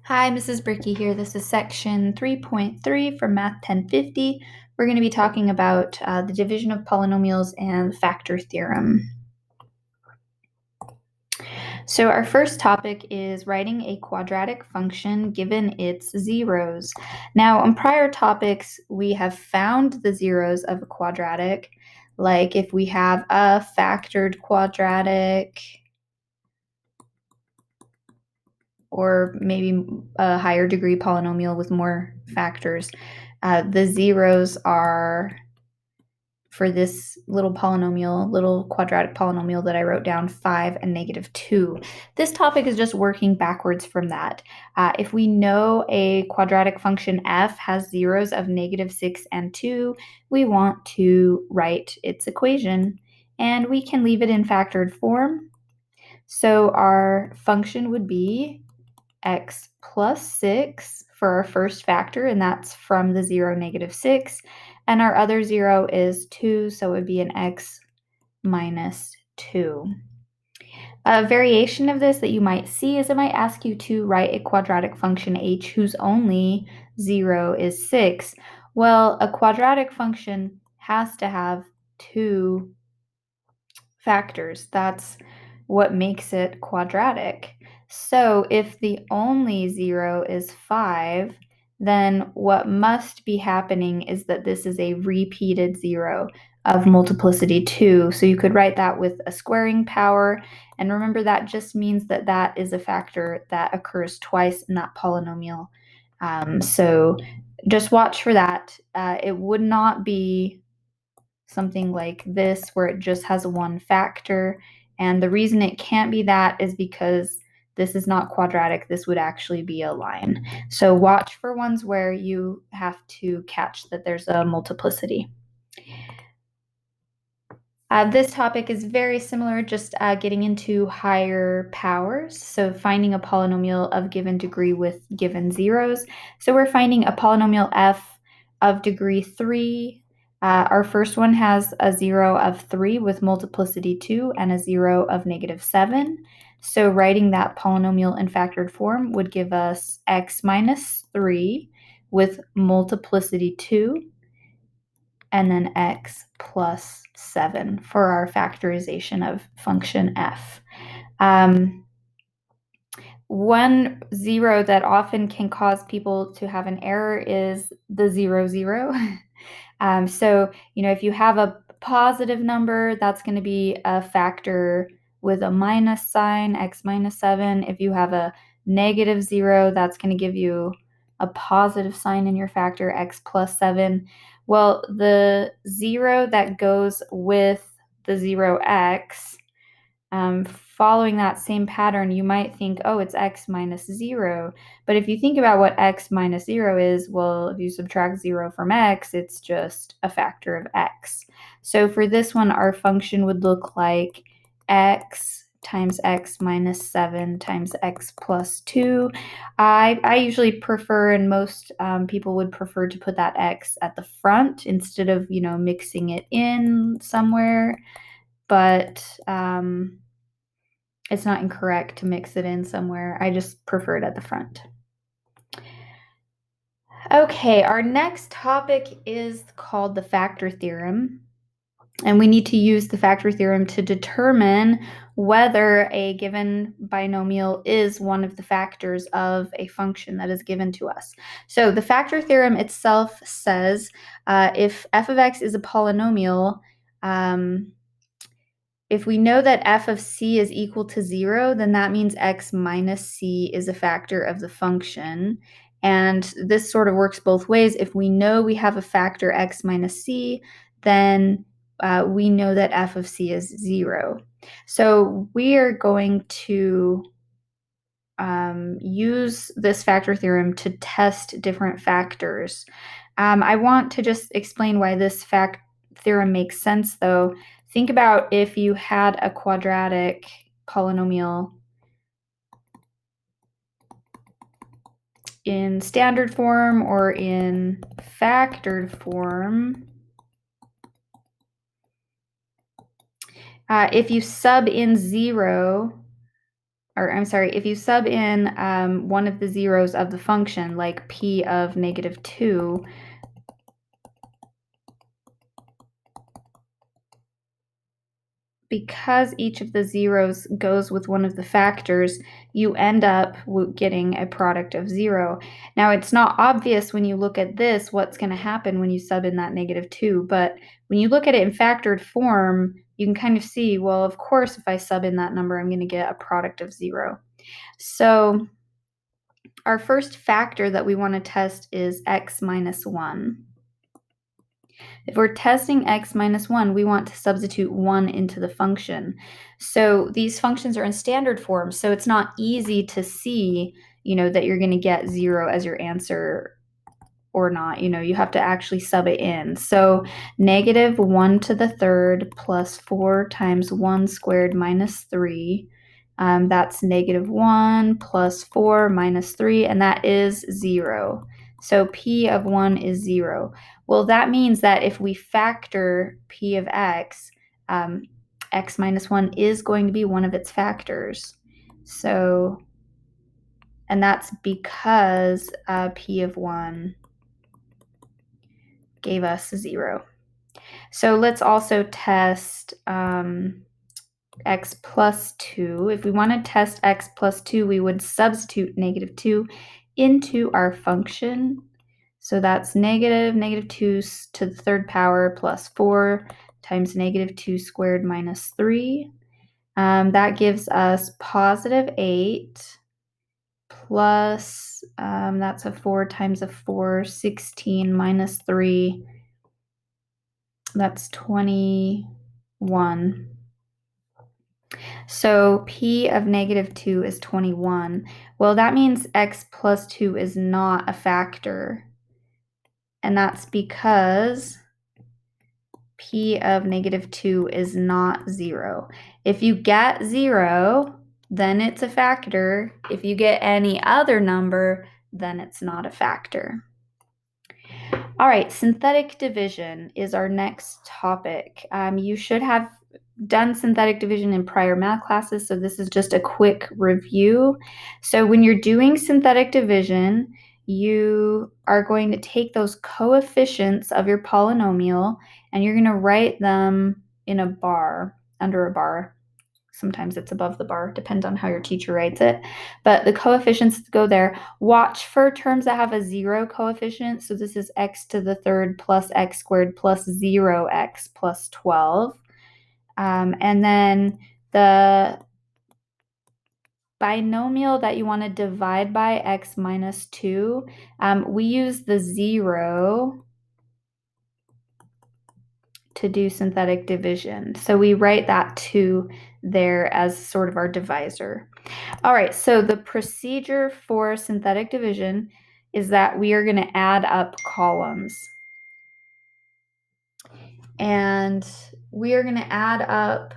Hi, Mrs. Bricky here. This is section 3.3 from Math 1050. We're going to be talking about the division of polynomials and the factor theorem. So our first topic is writing a quadratic function given its zeros. Now, on prior topics, we have found the zeros of a quadratic, like if we have a factored quadratic, or maybe a higher degree polynomial with more factors. The zeros are, for this little quadratic polynomial that I wrote down, 5 and -2. This topic is just working backwards from that. If we know a quadratic function f has zeros of -6 and 2, we want to write its equation, and we can leave it in factored form. So our function would be x plus 6 for our first factor, and that's from the 0, -6. And our other 0 is 2, so it would be an x minus 2. A variation of this that you might see is it might ask you to write a quadratic function h whose only 0 is 6. Well, a quadratic function has to have 2 factors. That's what makes it quadratic. So if the only 0 is 5, then what must be happening is that this is a repeated 0 of multiplicity 2. So you could write that with a squaring power. And remember, that just means that that is a factor that occurs twice in that polynomial. So just watch for that. It would not be something like this where it just has one factor. And the reason it can't be that is because this is not quadratic. This would actually be a line. So watch for ones where you have to catch that there's a multiplicity. This topic is very similar, just getting into higher powers. So finding a polynomial of given degree with given zeros. So we're finding a polynomial f of degree 3. Our first one has a 0 of 3 with multiplicity 2 and a 0 of -7. So writing that polynomial in factored form would give us x minus 3 with multiplicity 2 and then x plus 7 for our factorization of function f. One 0 that often can cause people to have an error is the 0, 0. So, if you have a positive number, that's going to be a factor with a minus sign, x minus 7. If you have a -0, that's going to give you a positive sign in your factor, x plus 7. Well, the 0 that goes with the 0x, following that same pattern, you might think, oh, it's x minus 0. But if you think about what x minus 0 is, well, if you subtract 0 from x, it's just a factor of x. So for this one, our function would look like x times x minus 7 times x plus 2. I usually prefer, and most people would prefer, to put that x at the front instead of, mixing it in somewhere. But it's not incorrect to mix it in somewhere. I just prefer it at the front. Okay, our next topic is called the factor theorem. And we need to use the factor theorem to determine whether a given binomial is one of the factors of a function that is given to us. So the factor theorem itself says if f of x is a polynomial, if we know that f of c is equal to 0, then that means x minus c is a factor of the function. And this sort of works both ways. If we know we have a factor x minus c, then we know that f of c is 0. So we are going to use this factor theorem to test different factors. I want to just explain why this theorem makes sense, though. Think about if you had a quadratic polynomial in standard form or in factored form. If you sub in 0, or I'm sorry, if you sub in one of the zeros of the function, like p of -2, because each of the zeros goes with one of the factors, you end up getting a product of 0. Now, it's not obvious when you look at this what's going to happen when you sub in that -2, but when you look at it in factored form, you can kind of see, well, of course, if I sub in that number, I'm going to get a product of 0. So our first factor that we want to test is x minus 1. If we're testing x minus 1, we want to substitute 1 into the function. So these functions are in standard form, so it's not easy to see, that you're going to get 0 as your answer or not. You have to actually sub it in. So -1 to the third plus 4 times 1 squared minus 3. That's -1 plus 4 minus 3, and that is 0. So p of 1 is 0. Well, that means that if we factor p of x, x minus 1 is going to be one of its factors. So, and that's because p of 1 gave us 0. So let's also test x plus 2. If we want to test x plus 2, we would substitute -2 into our function. So that's -2 to the third power plus 4 times -2 squared minus 3. That gives us positive 8 plus, that's a 4 times a 4, 16 minus 3. That's 21. So p of -2 is 21. Well, that means x plus 2 is not a factor. And that's because p of -2 is not 0. If you get 0, then it's a factor. If you get any other number, then it's not a factor. All right, synthetic division is our next topic. You should have done synthetic division in prior math classes, so this is just a quick review. So when you're doing synthetic division, you are going to take those coefficients of your polynomial and you're going to write them in a bar, under a bar. Sometimes it's above the bar, depends on how your teacher writes it. But the coefficients go there. Watch for terms that have a 0 coefficient. So this is x to the third plus x squared plus 0x plus 12. And then the binomial that you want to divide by, x minus 2, we use the 0 to do synthetic division. So we write that 2 there as sort of our divisor. All right, so the procedure for synthetic division is that we are going to add up columns. And we are going to add up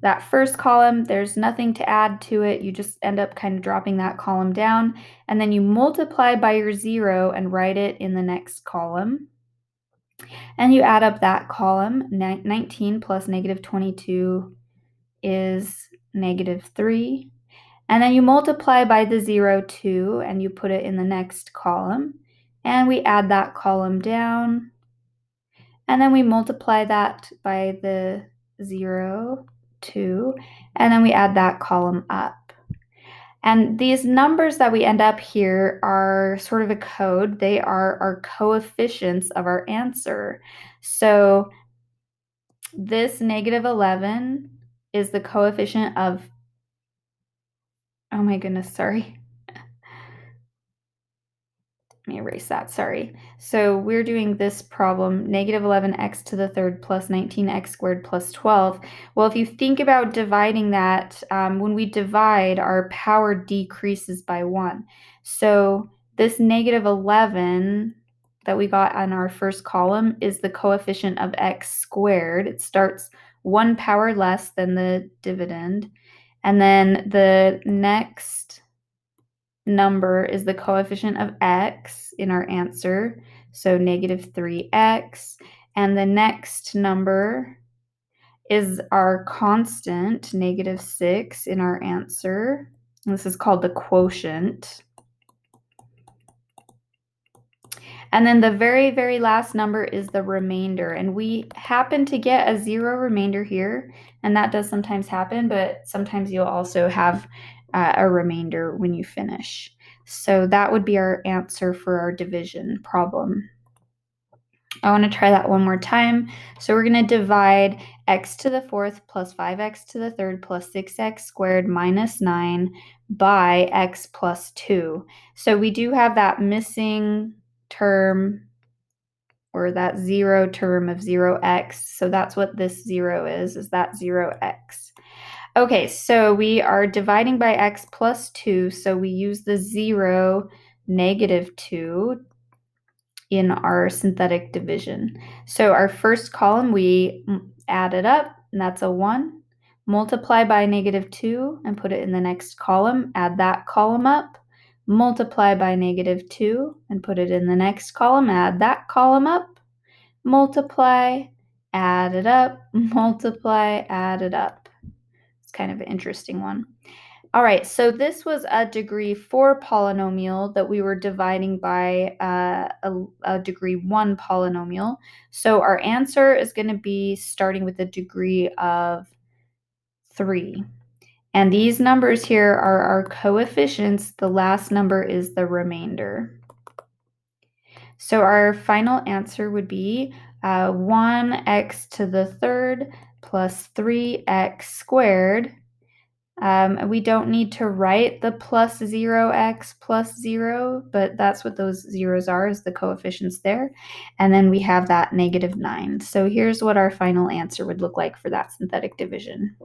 that first column. There's nothing to add to it. You just end up kind of dropping that column down. And then you multiply by your 0 and write it in the next column. And you add up that column. 19 plus -22 is -3. And then you multiply by the 0 too, and you put it in the next column. And we add that column down. And then we multiply that by the 0, 2, and then we add that column up. And these numbers that we end up here are sort of a code. They are our coefficients of our answer. So this -11 is the coefficient of, oh my goodness, sorry. Let me erase that, sorry. So we're doing this problem, -11x to the third plus 19x squared plus 12. Well, if you think about dividing that, when we divide, our power decreases by 1. So this -11 that we got on our first column is the coefficient of x squared. It starts 1 power less than the dividend. And then the next number is the coefficient of x in our answer, so -3x, and the next number is our constant, -6, in our answer. This is called the quotient. And then the very, very last number is the remainder. And we happen to get a 0 remainder here. And that does sometimes happen, but sometimes you'll also have a remainder when you finish. So that would be our answer for our division problem. I want to try that one more time. So we're going to divide x to the fourth plus 5x to the third plus 6x squared minus 9 by x plus 2. So we do have that missing term, or that 0 term of 0x. So that's what this 0 is that 0x. Okay, so we are dividing by x plus 2. So we use the 0, -2 in our synthetic division. So our first column, we add it up, and that's a 1. Multiply by -2 and put it in the next column. Add that column up. Multiply by -2 and put it in the next column. Add that column up. Multiply, add it up. Multiply, add it up. It's kind of an interesting one. All right, so this was a degree 4 polynomial that we were dividing by a degree 1 polynomial. So our answer is going to be starting with a degree of 3. And these numbers here are our coefficients. The last number is the remainder. So our final answer would be 1x to the third plus 3x squared. We don't need to write the plus 0x plus 0, but that's what those zeros are, is the coefficients there. And then we have that -9. So here's what our final answer would look like for that synthetic division.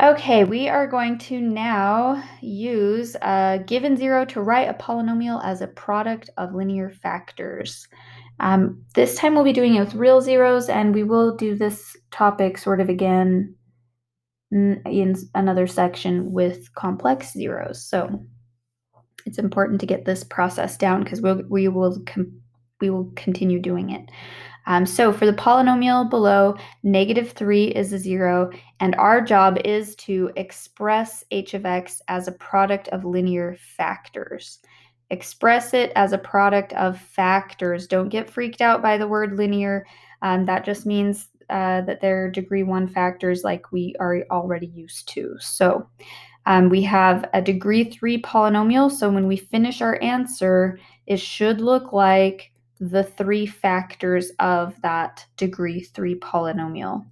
Okay, we are going to now use a given 0 to write a polynomial as a product of linear factors. This time we'll be doing it with real zeros, and we will do this topic sort of again in another section with complex zeros. So it's important to get this process down because we will continue doing it. So for the polynomial below, -3 is a 0, and our job is to express h of x as a product of linear factors. Express it as a product of factors. Don't get freaked out by the word linear. That just means that they're degree 1 factors like we are already used to. So we have a degree 3 polynomial. So when we finish our answer, it should look like the 3 factors of that degree 3 polynomial.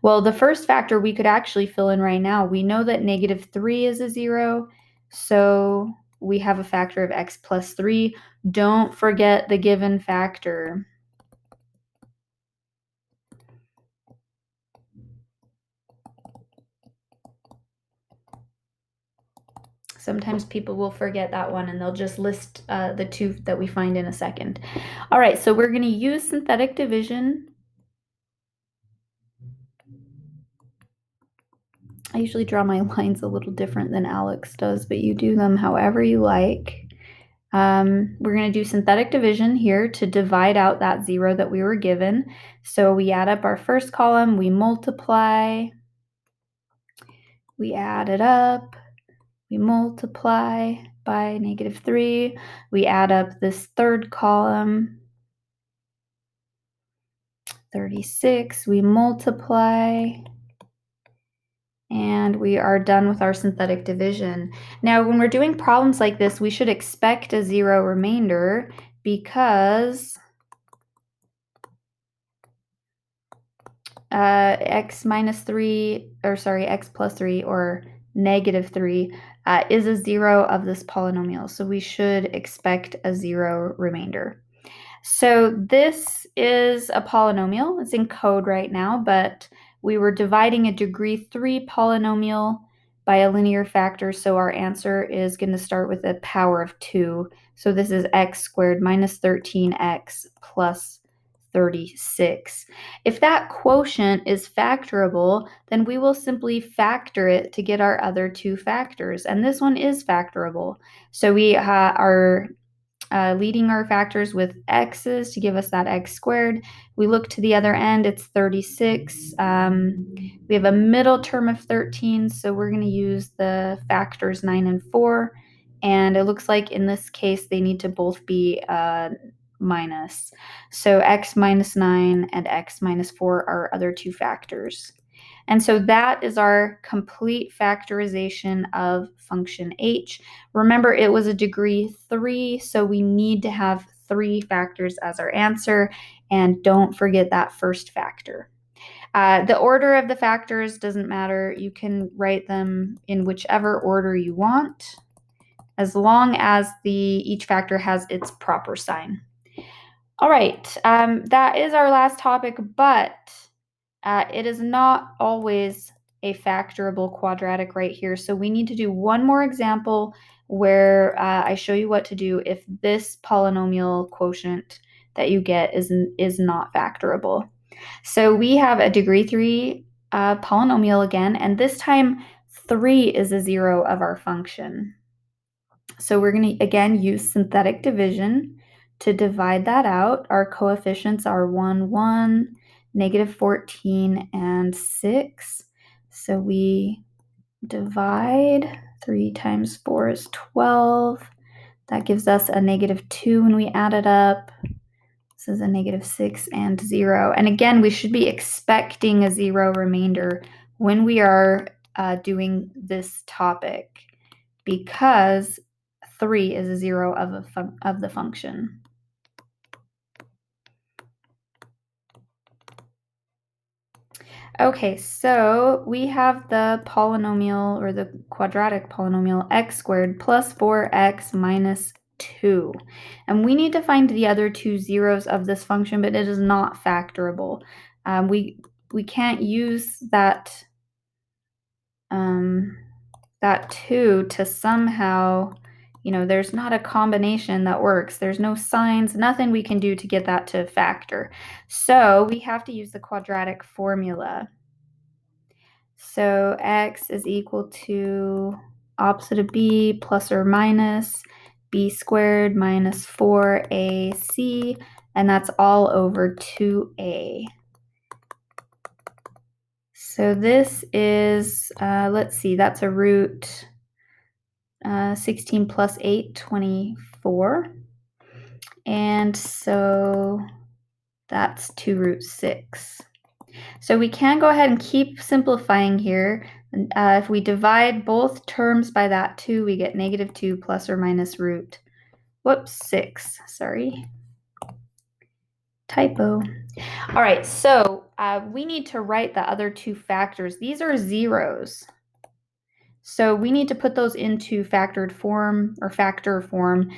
Well, the first factor we could actually fill in right now. We know that -3 is a 0, so we have a factor of x plus 3. Don't forget the given factor. Sometimes people will forget that one, and they'll just list the 2 that we find in a second. All right, so we're going to use synthetic division. I usually draw my lines a little different than Alex does, but you do them however you like. We're going to do synthetic division here to divide out that 0 that we were given. So we add up our first column, we multiply, we add it up, we multiply by -3, we add up this third column, 36, we multiply, and we are done with our synthetic division. Now, when we're doing problems like this, we should expect a 0 remainder because x plus 3 or -3 is a 0 of this polynomial. So we should expect a 0 remainder. So this is a polynomial. It's in code right now, but we were dividing a degree 3 polynomial by a linear factor, so our answer is going to start with a power of 2. So this is x squared minus 13x plus 36. If that quotient is factorable, then we will simply factor it to get our other 2 factors, and this one is factorable. So we are leading our factors with x's to give us that x squared. We look to the other end, it's 36. We have a middle term of 13, so we're going to use the factors 9 and 4. And it looks like in this case, they need to both be minus. So x minus 9 and x minus 4 are other two factors. And so that is our complete factorization of function h. Remember, it was a degree 3, so we need to have 3 factors as our answer, and don't forget that first factor. The order of the factors doesn't matter. You can write them in whichever order you want, as long as each factor has its proper sign. All right, that is our last topic, but it is not always a factorable quadratic right here. So we need to do one more example where I show you what to do if this polynomial quotient that you get is not factorable. So we have a degree 3 polynomial again, and this time 3 is a zero of our function. So we're going to, again, use synthetic division to divide that out. Our coefficients are 1, 1, negative 14, and 6. So we divide. 3 times 4 is 12. That gives us a negative 2 when we add it up. This is a negative 6 and 0. And again, we should be expecting a 0 remainder when we are doing this topic, because 3 is a zero of the function. Okay, so we have the polynomial, or the quadratic polynomial, x squared plus 4x minus 2. And we need to find the other two zeros of this function, but it is not factorable. We can't use that 2 to somehow, there's not a combination that works. There's no signs, nothing we can do to get that to factor. So we have to use the quadratic formula. So x is equal to opposite of b plus or minus b squared minus 4ac, and that's all over 2a. So this is, let's see, that's a root 16 plus 8, 24. And so that's 2 root 6. So we can go ahead and keep simplifying here. If we divide both terms by that 2, we get negative 2 plus or minus root, 6, sorry. Typo. All right, so we need to write the other two factors. These are zeros. So we need to put those into factored form or factor form.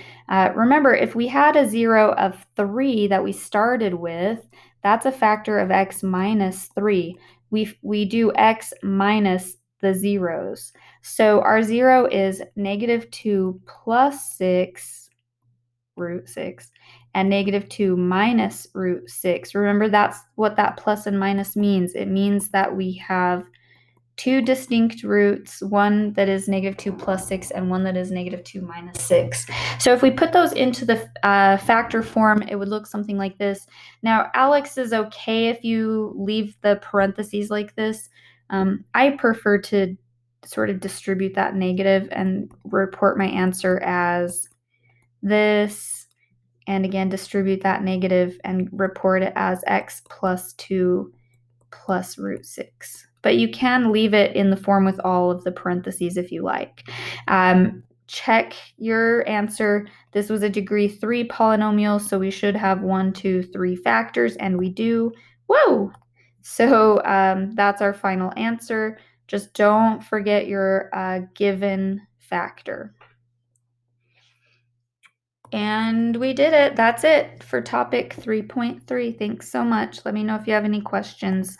Remember, if we had a 0 of 3 that we started with, that's a factor of x minus 3. We do x minus the zeros. So our 0 is negative 2 plus 6, root 6, and negative 2 minus root 6. Remember, that's what that plus and minus means. It means that we have two distinct roots, one that is negative 2 plus 6 and one that is negative 2 minus 6. So if we put those into the factor form, it would look something like this. Now, Alex, is okay if you leave the parentheses like this. I prefer to sort of distribute that negative and report my answer as this, and again, distribute that negative and report it as x plus 2 plus root 6. But you can leave it in the form with all of the parentheses if you like. Check your answer. This was a degree 3 polynomial, so we should have 1, 2, 3 factors, and we do. Whoa! So that's our final answer. Just don't forget your given factor. And we did it. That's it for topic 3.3. Thanks so much. Let me know if you have any questions.